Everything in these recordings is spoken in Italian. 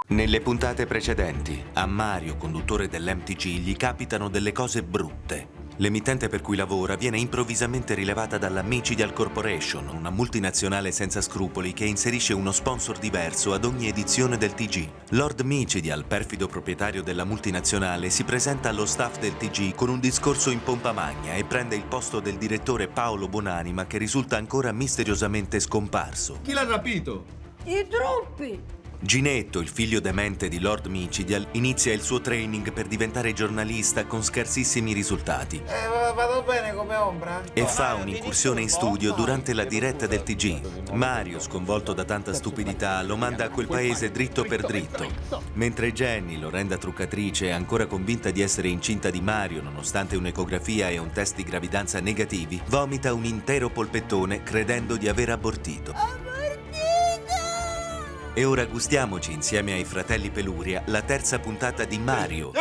Nelle puntate precedenti, a Mario, conduttore dell'MTG, gli capitano delle cose brutte. L'emittente per cui lavora viene improvvisamente rilevata dalla Micidial Corporation, una multinazionale senza scrupoli che inserisce uno sponsor diverso ad ogni edizione del TG. Lord Micidial, perfido proprietario della multinazionale, si presenta allo staff del TG con un discorso in pompa magna e prende il posto del direttore Paolo Buonanima, che risulta ancora misteriosamente scomparso. Chi l'ha rapito? I truppi! Ginetto, il figlio demente di Lord Micidial, inizia il suo training per diventare giornalista con scarsissimi risultati. Vado bene come ombra? E fa un'incursione in studio durante la diretta del TG. Mario, sconvolto da tanta stupidità, lo manda a quel paese dritto per dritto. Mentre Jenny, l'orrenda truccatrice, ancora convinta di essere incinta di Mario nonostante un'ecografia e un test di gravidanza negativi, vomita un intero polpettone credendo di aver abortito. E ora gustiamoci insieme ai fratelli Peluria la terza puntata di Mario.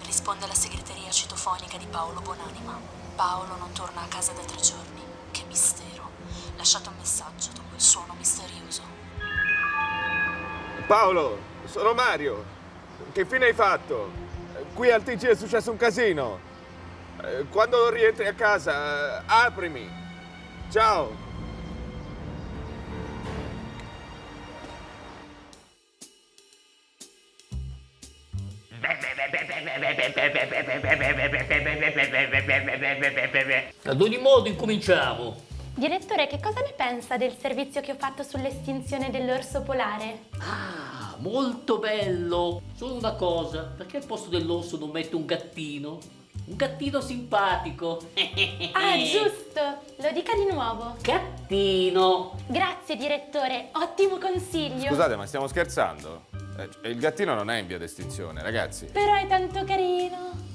Risponde alla segreteria citofonica di Paolo Buonanima. Paolo non torna a casa da 3 giorni. Che mistero. Lasciate un messaggio dopo il suono misterioso. Paolo, sono Mario. Che fine hai fatto? Qui al TG è successo un casino. Quando rientri a casa, aprimi. Ciao. Ad ogni modo incominciamo. Direttore, che cosa ne pensa del servizio che ho fatto sull'estinzione dell'orso polare? Ah, molto bello. Solo una cosa, perché al posto dell'orso non metto un gattino? Un gattino simpatico. Ah, giusto! Lo dica di nuovo. Gattino. Grazie, direttore. Ottimo consiglio. Scusate, ma stiamo scherzando? Il gattino non è in via d'estinzione, ragazzi. Però è tanto carino.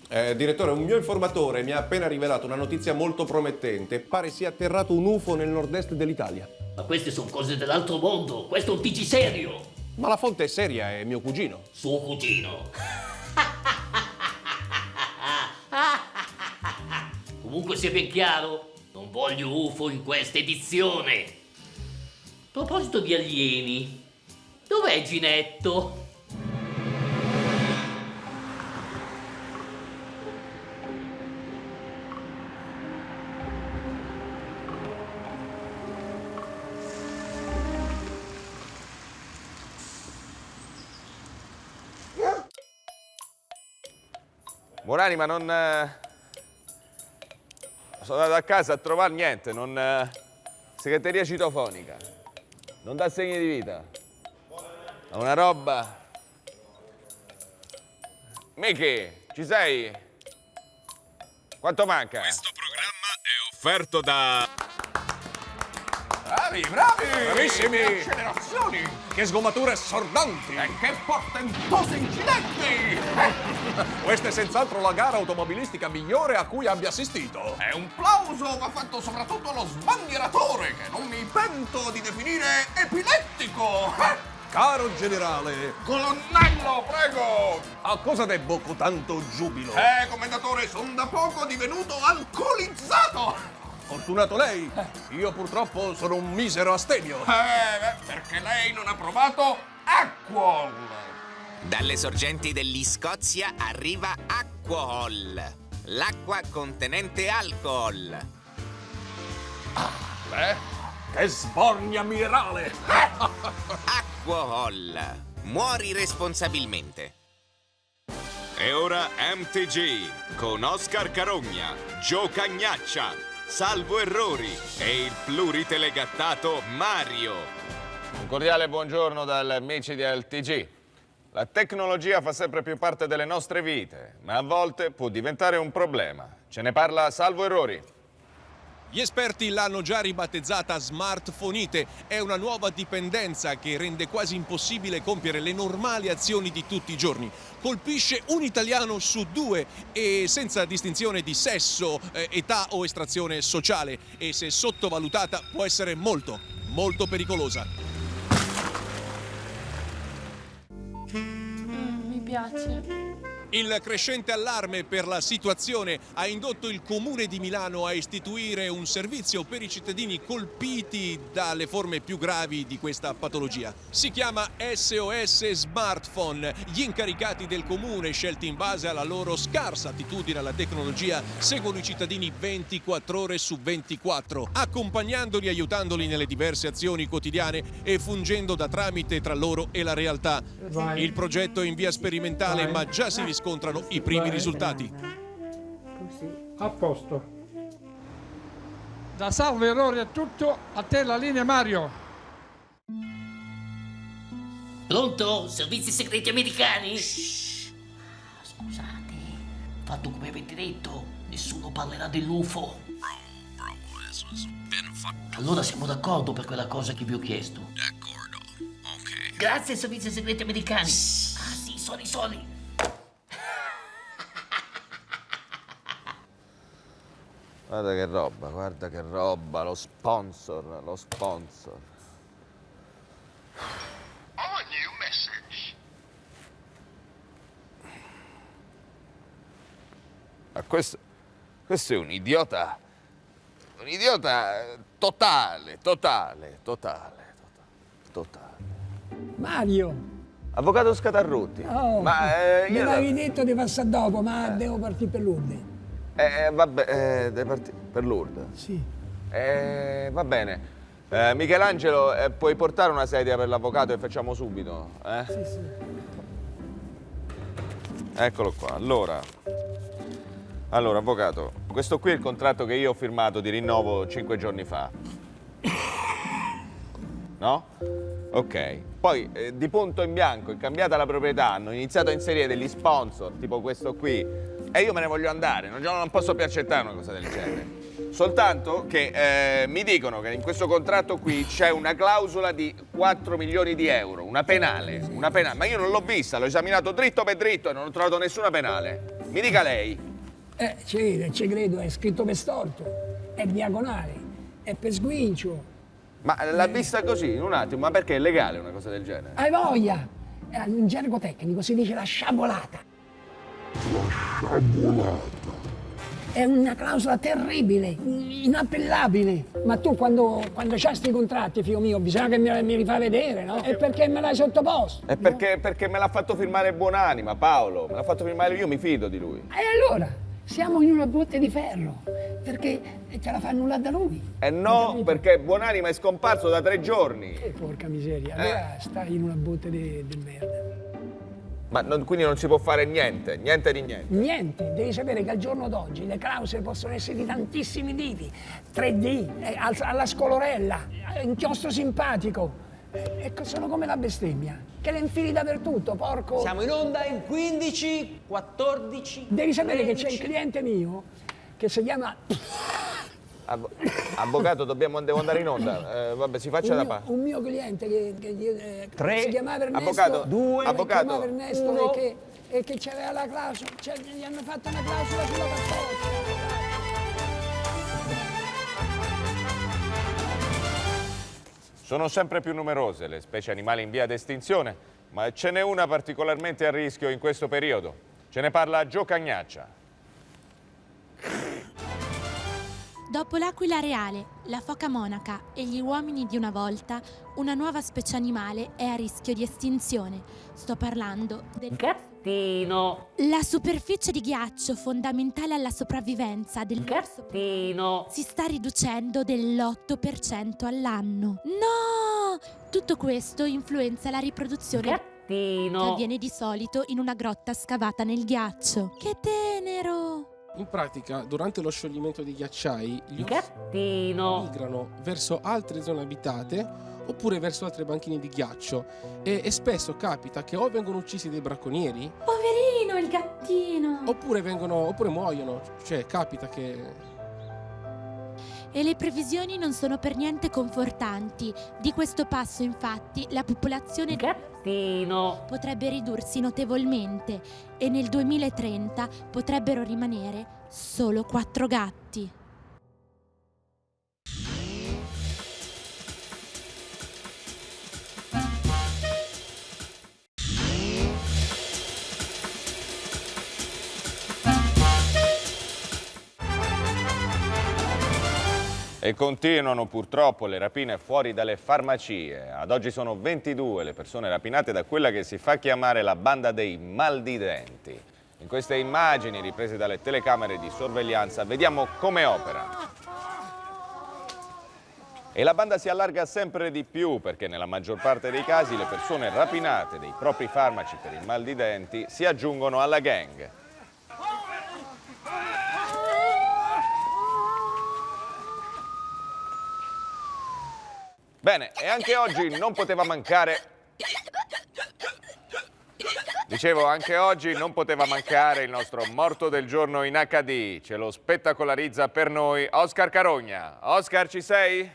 Direttore, un mio informatore mi ha appena rivelato una notizia molto promettente. Pare sia atterrato un UFO nel nord-est dell'Italia. Ma queste sono cose dell'altro mondo. Questo è un TG serio. Ma la fonte è seria, è mio cugino. Suo cugino. Comunque sia ben chiaro, non voglio UFO in questa edizione. A proposito di alieni, dov'è Ginetto? Buonanima, non... Sono andato a casa a trovare niente, non... Segreteria citofonica. Non dà segni di vita. Una roba... Michi, ci sei? Quanto manca? Questo programma è offerto da... Bravi, bravi! Bravissimi! Accelerazioni! Che sgomature assordanti! E che portentosi incidenti! Questa è senz'altro la gara automobilistica migliore a cui abbia assistito. E un plauso va fatto soprattutto allo sbandieratore, che non mi pento di definire epilettico! Caro generale, Colonnello, prego! a cosa debbo con tanto giubilo? Commendatore, sono da poco divenuto alcolizzato! Fortunato lei! Io purtroppo sono un misero astemio. Perché lei non ha provato Aquol! Dalle sorgenti dell'Iscozia arriva Aquol, l'acqua contenente alcol. Che sbornia minerale! Aquol, muori responsabilmente. E ora MTG con Oscar Carogna, Gio Cagnaccia, Salvo Errori e il pluritelegattato Mario. Un cordiale buongiorno dal Micidial TG. La tecnologia fa sempre più parte delle nostre vite, ma a volte può diventare un problema. Ce ne parla Salvo Errori. Gli esperti l'hanno già ribattezzata smartphonite. È una nuova dipendenza che rende quasi impossibile compiere le normali azioni di tutti i giorni. Colpisce un italiano su 2 e senza distinzione di sesso, età o estrazione sociale. E se sottovalutata può essere molto, molto pericolosa. Mi piace. Il crescente allarme per la situazione ha indotto il Comune di Milano a istituire un servizio per i cittadini colpiti dalle forme più gravi di questa patologia. Si chiama SOS Smartphone. Gli incaricati del Comune, scelti in base alla loro scarsa attitudine alla tecnologia, seguono i cittadini 24 ore su 24, accompagnandoli e aiutandoli nelle diverse azioni quotidiane e fungendo da tramite tra loro e la realtà. Il progetto è in via sperimentale, ma già si riscontrano i primi risultati. A posto. Da salve errore è tutto, a te la linea Mario. Pronto? Servizi segreti americani? Scusate, fatto come avete detto, nessuno parlerà dell'UFO. Allora siamo d'accordo per quella cosa che vi ho chiesto. D'accordo, ok. Grazie ai servizi segreti americani. Ah sì, soli. Guarda che roba, lo sponsor. New message. Ma questo è un idiota totale. Mario! Avvocato Scatarrutti. Oh, ma me io... l'avevi detto di passare dopo, ma devo partire per Lourdes. Vabbè, devi partire per Lourdes? Sì. Va bene. Michelangelo, puoi portare una sedia per l'avvocato e facciamo subito? Sì. Eccolo qua. Allora, avvocato, questo qui è il contratto che io ho firmato di rinnovo 5 giorni fa. No? Ok. Poi, di punto in bianco, è cambiata la proprietà, hanno iniziato a inserire degli sponsor, tipo questo qui, e io me ne voglio andare, non posso più accettare una cosa del genere. Soltanto che mi dicono che in questo contratto qui c'è una clausola di 4 milioni di euro, una penale, ma io non l'ho vista, l'ho esaminato dritto per dritto e non ho trovato nessuna penale. Mi dica lei. Ci credo, è scritto per storto, è diagonale, è per sguincio. Ma l'ha vista così, in un attimo, ma perché è legale una cosa del genere? Hai voglia! In gergo tecnico si dice la sciabolata. È una clausola terribile, inappellabile. Ma tu quando c'hai questi contratti, figlio mio, bisogna che mi rifai vedere, no? E perché me l'hai sottoposto? È perché me l'ha fatto firmare Buonanima, Paolo. Me l'ha fatto firmare io, mi fido di lui. E allora? Siamo in una botte di ferro, perché ce la fa annullare da lui. No, perché Buonanima è scomparso da 3 giorni. Porca miseria, allora stai in una botte del merda. Ma quindi non si può fare niente di niente? Niente, devi sapere che al giorno d'oggi le clausole possono essere di tantissimi tipi. 3D, alla scolorella, inchiostro simpatico. Ecco, sono come la bestemmia, che le infili dappertutto, porco. Siamo in onda in 15, 14. Devi sapere 13. che c'è il cliente mio che si chiama. Avvocato, devo andare in onda. Vabbè, si faccia da parte. Un mio cliente che 3. si chiamava Ernesto. Avvocato, 2. Si chiamava Ernesto 1. e che c'aveva la clausola, gli hanno fatto una clausola sulla cartoccia. Sono sempre più numerose le specie animali in via d'estinzione, ma ce n'è una particolarmente a rischio in questo periodo. Ce ne parla Gio Cagnaccia. Dopo l'aquila reale, la foca monaca e gli uomini di una volta, una nuova specie animale è a rischio di estinzione. Sto parlando del Gattino. La superficie di ghiaccio fondamentale alla sopravvivenza del Gattino. si sta riducendo dell'8% all'anno. No! Tutto questo influenza la riproduzione Gattino. che avviene di solito in una grotta scavata nel ghiaccio. Che tenero! In pratica, durante lo scioglimento dei ghiacciai, gli orsi Gattino. migrano verso altre zone abitate oppure verso altre banchine di ghiaccio e spesso capita che o vengono uccisi dai bracconieri Poverino il gattino! oppure muoiono, cioè capita che... e le previsioni non sono per niente confortanti. Di questo passo, infatti, la popolazione potrebbe ridursi notevolmente e nel 2030 potrebbero rimanere solo 4 gatti. E continuano purtroppo le rapine fuori dalle farmacie. Ad oggi sono 22 le persone rapinate da quella che si fa chiamare la banda dei maldidenti. In queste immagini riprese dalle telecamere di sorveglianza vediamo come opera. E la banda si allarga sempre di più perché nella maggior parte dei casi le persone rapinate dei propri farmaci per i maldidenti si aggiungono alla gang. Bene, e anche oggi non poteva mancare... Dicevo, anche oggi non poteva mancare il nostro morto del giorno in HD. Ce lo spettacolarizza per noi Oscar Carogna. Oscar, ci sei?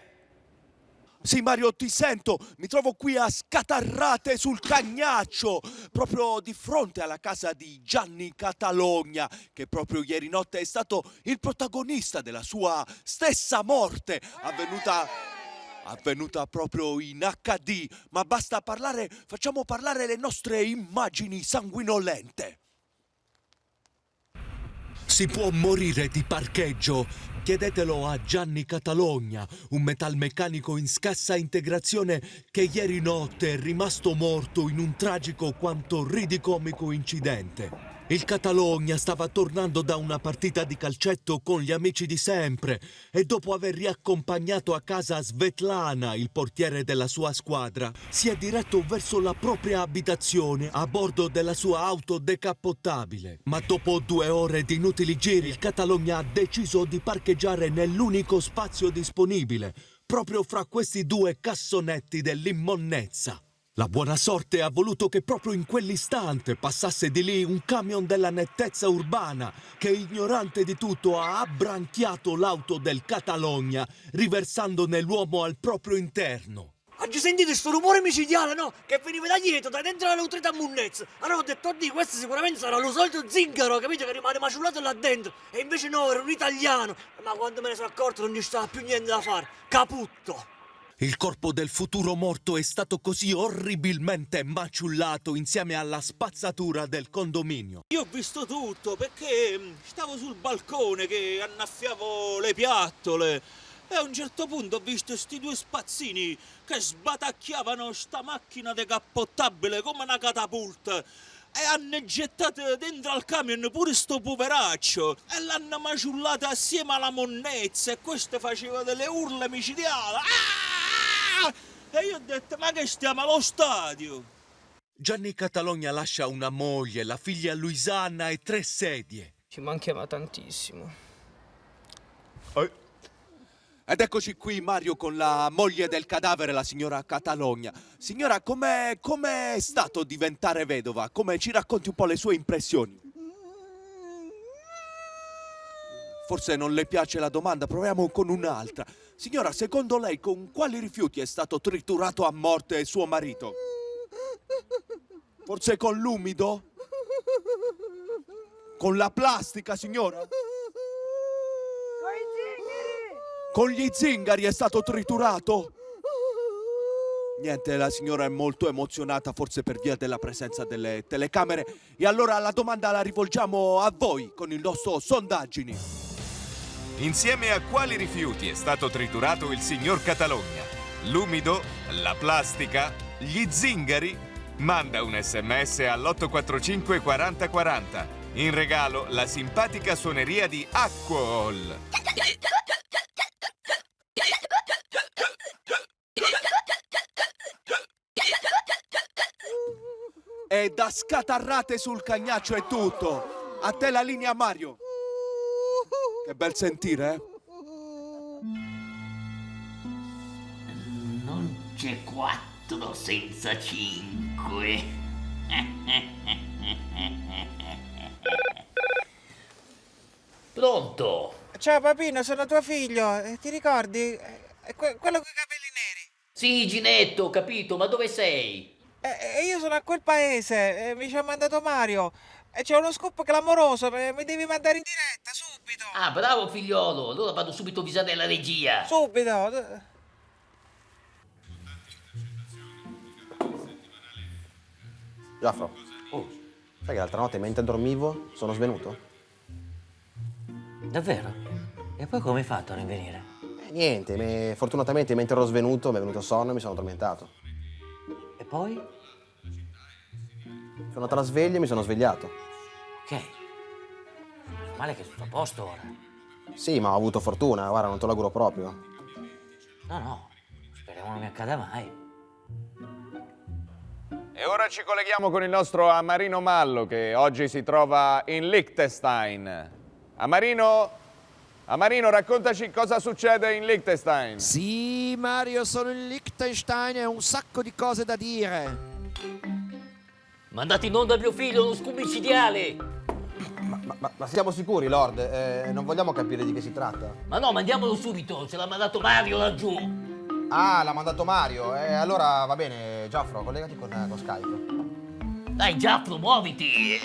Sì, Mario, ti sento. Mi trovo qui a Scatarrate sul Cagnaccio, proprio di fronte alla casa di Gianni Catalogna, che proprio ieri notte è stato il protagonista della sua stessa morte, avvenuta proprio in HD, ma basta parlare, facciamo parlare le nostre immagini sanguinolente. Si può morire di parcheggio? Chiedetelo a Gianni Catalogna, un metalmeccanico in scassa integrazione che ieri notte è rimasto morto in un tragico quanto ridicomico incidente. Il Catalogna stava tornando da una partita di calcetto con gli amici di sempre e dopo aver riaccompagnato a casa Svetlana, il portiere della sua squadra, si è diretto verso la propria abitazione a bordo della sua auto decappottabile. Ma dopo 2 ore di inutili giri, il Catalogna ha deciso di parcheggiare nell'unico spazio disponibile, proprio fra questi 2 cassonetti dell'immonnezza. La buona sorte ha voluto che proprio in quell'istante passasse di lì un camion della nettezza urbana che, ignorante di tutto, ha abbranchiato l'auto del Catalogna, riversandone l'uomo al proprio interno. Oggi sentite sto rumore micidiale, no? Che veniva da dietro, da dentro la nutrita munnezza. Allora ho detto, oddio, questo sicuramente sarà lo solito zingaro, capito? Che rimane maciullato là dentro. E invece no, era un italiano. Ma quando me ne sono accorto non ci stava più niente da fare. Caputto. Il corpo del futuro morto è stato così orribilmente maciullato insieme alla spazzatura del condominio. Io ho visto tutto perché stavo sul balcone che annaffiavo le piattole e a un certo punto ho visto sti 2 spazzini che sbatacchiavano sta macchina decappottabile come una catapulta e hanno gettato dentro al camion pure sto poveraccio e l'hanno maciullato assieme alla monnezza e questo faceva delle urla micidiali. E io ho detto, ma che stiamo allo stadio? Gianni Catalogna lascia una moglie, la figlia Luisanna e 3 sedie. Ci manchiava tantissimo. Ed eccoci qui, Mario, con la moglie del cadavere, la signora Catalogna. Signora, com'è stato diventare vedova? Come ci racconti un po' le sue impressioni? Forse non le piace la domanda, proviamo con un'altra. Signora, secondo lei con quali rifiuti è stato triturato a morte suo marito? Forse con l'umido? Con la plastica, signora? Con gli zingari è stato triturato? Niente, la signora è molto emozionata, forse per via della presenza delle telecamere. E allora la domanda la rivolgiamo a voi con il nostro sondaggini. Insieme a quali rifiuti è stato triturato il signor Catalogna? L'umido? La plastica? Gli zingari? Manda un SMS all'845 40 40. In regalo la simpatica suoneria di Aquol. E da Scatarrate sul Cagnaccio è tutto. A te la linea, Mario. Che bel sentire, eh? Non c'è 4 senza 5. Pronto? ciao Papino, sono tuo figlio. Ti ricordi? Quello con i capelli neri. Sì, Ginetto, ho capito, ma dove sei? Io sono a quel paese, mi ci ha mandato Mario. E c'è uno scoop clamoroso, mi devi mandare in diretta, subito. Ah, bravo figliolo, allora vado subito a avvisare la regia. Subito. Giaffro, sai che l'altra notte mentre dormivo sono svenuto? Davvero? E poi come hai fatto a rinvenire? Niente, fortunatamente mentre ero svenuto mi è venuto sonno e mi sono addormentato. E poi? Sono andato alla sveglia e mi sono svegliato. Ok. Male che è tutto a posto ora. Sì, ma ho avuto fortuna, guarda, non te lo auguro proprio. No, speriamo non mi accada mai. E ora ci colleghiamo con il nostro Amarino Mallo, che oggi si trova in Liechtenstein. Amarino, raccontaci cosa succede in Liechtenstein. Sì, Mario, sono in Liechtenstein e ho un sacco di cose da dire. Mandate in onda mio figlio, uno scoop micidiale. Ma siamo sicuri, Lord? Non vogliamo capire di che si tratta? Ma no, mandiamolo subito, ce l'ha mandato Mario laggiù. Ah, l'ha mandato Mario. Allora va bene, Giaffro, collegati con Skype. Dai, Giaffro, muoviti.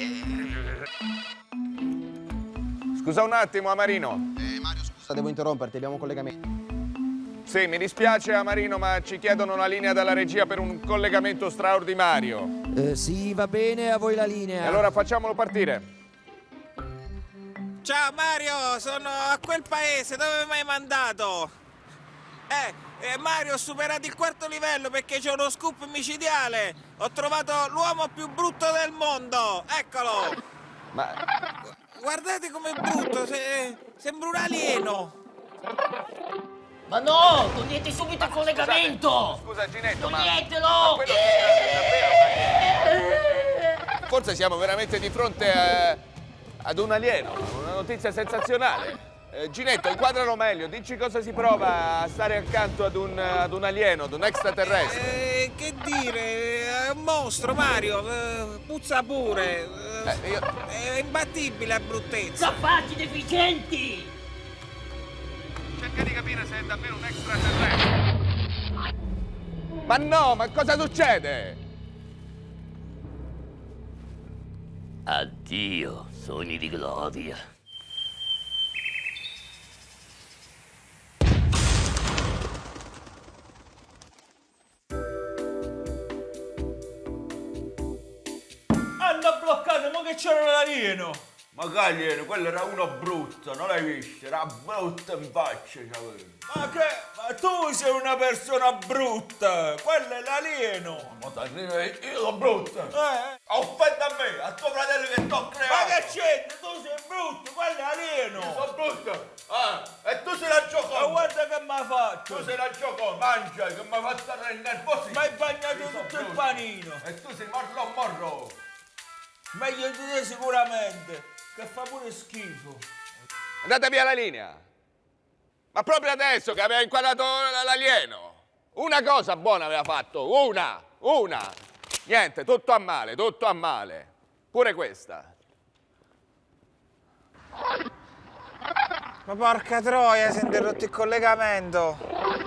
Scusa un attimo, Amarino. Mario, scusa, devo interromperti, abbiamo un collegamento. Sì, mi dispiace, Amarino, ma ci chiedono una linea dalla regia per un collegamento straordinario. Sì, va bene, a voi la linea. E allora facciamolo partire. Ciao Mario, sono a quel paese, dove mi hai mandato? Mario, ho superato il 4º livello perché c'è uno scoop micidiale. Ho trovato l'uomo più brutto del mondo, eccolo. Ma guardate com'è brutto, sembra un alieno. Ma no, togliete subito il collegamento. Scusa Ginetto, toglietelo. Forse siamo veramente di fronte ad un alieno, una notizia sensazionale. Ginetto, inquadralo meglio, dici cosa si prova a stare accanto ad un alieno, ad un extraterrestre. Che dire, è un mostro Mario, puzza pure, è imbattibile a bruttezza. Capaci deficienti! Cerca di capire se è davvero un extraterrestre. Ma no, ma cosa succede? Addio, sogni di gloria. Hanno bloccato, ma che c'era l'alieno? Ma che alieno? Quello era uno brutto, non l'hai visto? Era brutto in faccia, c'avevo. Ma tu sei una persona brutta! Quello è l'alieno! Ma dai, io sono brutto! Offende a me, a tuo fratello che t'ho creato! Ma che c'entra? Tu sei brutto, quello è alieno! Io sono brutto! E tu sei la gioconda! Ma guarda che mi ha fatto! Tu sei la gioconda, mangia, che mi ha fatto stare nervoso! Ma hai bagnato tutto il panino! E tu sei morro! Meglio di te sicuramente, che fa pure schifo! Andate via la linea! Ma proprio adesso che aveva inquadrato l'alieno! Una cosa buona aveva fatto, una! Niente, tutto a male. Pure questa. Ma porca troia, si è interrotto il collegamento.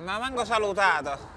Ma manco salutato.